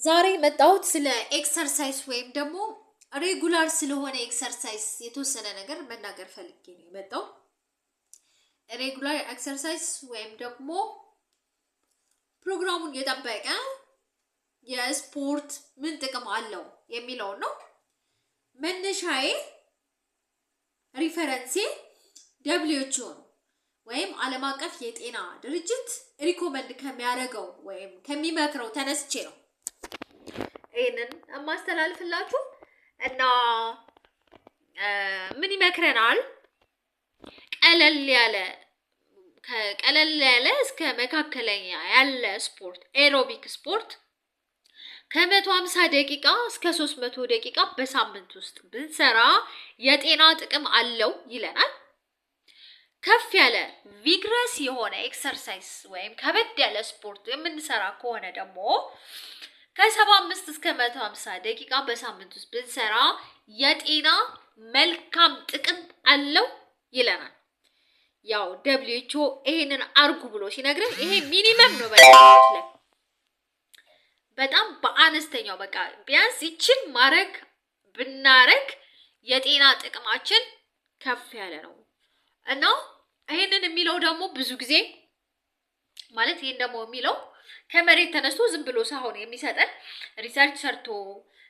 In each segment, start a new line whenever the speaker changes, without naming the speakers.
ዛሬ መጣሁት ስለ ኤክሰርሳይዝ ወይም ደግሞ ሬጉላር ስለሆነ ኤክሰርሳይዝ የተወሰነ ነገር መናገር ፈልጌ ነው የመጣው። ሬጉላር ኤክሰርሳይዝ ወይም ደግሞ ፕሮግራሙን የጠበቀ የስፖርት ምን ጥቅም አለው የሚለው ነው። መነሻዬ ሪፈረንሴ WHO ወይም ዓለም አቀፍ የጤና ድርጅት ሪኮመንድ ከሚያደርገው ወይም ከሚመክረው ተነስቼ ነው ይሄንን ማስተላልፍላችሁ እና ምን ይመክረናል? ቀለል ያለ እስከ መካከለኛ ያለ ስፖርት ኤሮቢክ ስፖርት ከ150 ደቂቃ እስከ 300 ደቂቃ በሳምንት ውስጥ ብንሰራ የጤና ጥቅም አለው ይለናል። ከፍ ያለ ቪግረስ የሆነ ኤክሰርሳይዝ ወይም ከበድ ያለ ስፖርት የምንሰራ ከሆነ ደግሞ ከ75 እስከ 150 ደቂቃ በሳምንት ውስጥ ብንሰራ የጤና መልካም ጥቅም አለው ይለናል። ያው WHO ይሄንን አርጉ ብሎ ሲነግረን ይሄ ሚኒመም ነው በጣም በአነስተኛው በቃ ቢያንስ ይችን ማረግ ብናረግ የጤና ጥቅማችን ከፍ ያለ ነው እና ይሄንን የሚለው ደግሞ ብዙ ጊዜ ማለት ይሄን ደግሞ የሚለው ከመሬት ተነስቶ ዝም ብሎ ሳይሆን የሚሰጠን ሪሰርች ሰርቶ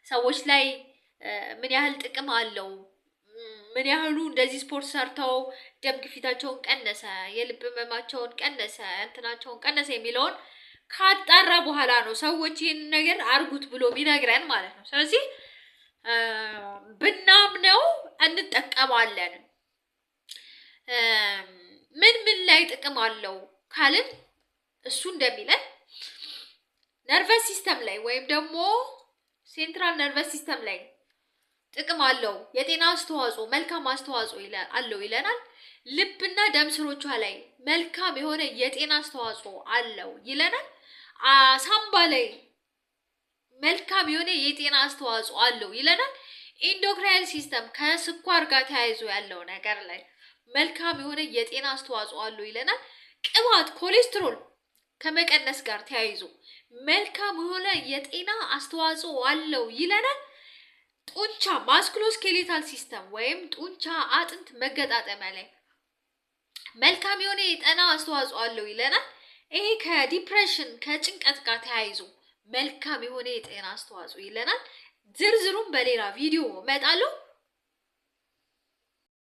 ሰዎች ላይ ምን ያህል ጥቅም አለው ምን ያህሉ እንደዚህ ስፖርት ሰርተው ደም ግፊታቸውን ቀነሰ የልብ ህመማቸውን ቀነሰ እንትናቸውን ቀነሰ የሚለውን ካጣራ በኋላ ነው ሰዎች ይሄን ነገር አርጉት ብሎ ቢነግረን ማለት ነው። ስለዚህ ብናምነው እንጠቀማለን። ምን ላይ ጥቅም አለው ካልን እሱ እንደሚለን ነርቨስ ሲስተም ላይ ወይም ደግሞ ሴንትራል ነርቨስ ሲስተም ላይ ጥቅም አለው የጤና አስተዋጽኦ መልካም አስተዋጽኦ አለው ይለናል። ልብና ደም ስሮቿ ላይ መልካም የሆነ የጤና አስተዋጽኦ አለው ይለናል። ሳምባ ላይ መልካም የሆነ የጤና አስተዋጽኦ አለው ይለናል። ኢንዶክራይን ሲስተም ከስኳር ጋር ተያይዞ ያለው ነገር ላይ መልካም የሆነ የጤና አስተዋጽኦ አለው ይለናል። ቅባት ኮሌስትሮል ከመቀነስ ጋር ተያይዞ መልካም የሆነ የጤና አስተዋጽኦ አለው ይለናል። ጡንቻ ማስኩሎስኬሌታል ሲስተም ወይም ጡንቻ አጥንት መገጣጠሚያ ላይ መልካም የሆነ የጤና አስተዋጽኦ አለው ይለናል። ይሄ ከዲፕሬሽን ከጭንቀት ጋር ተያይዞ መልካም የሆነ የጤና አስተዋጽኦ ይለናል። ዝርዝሩን በሌላ ቪዲዮ እመጣለሁ።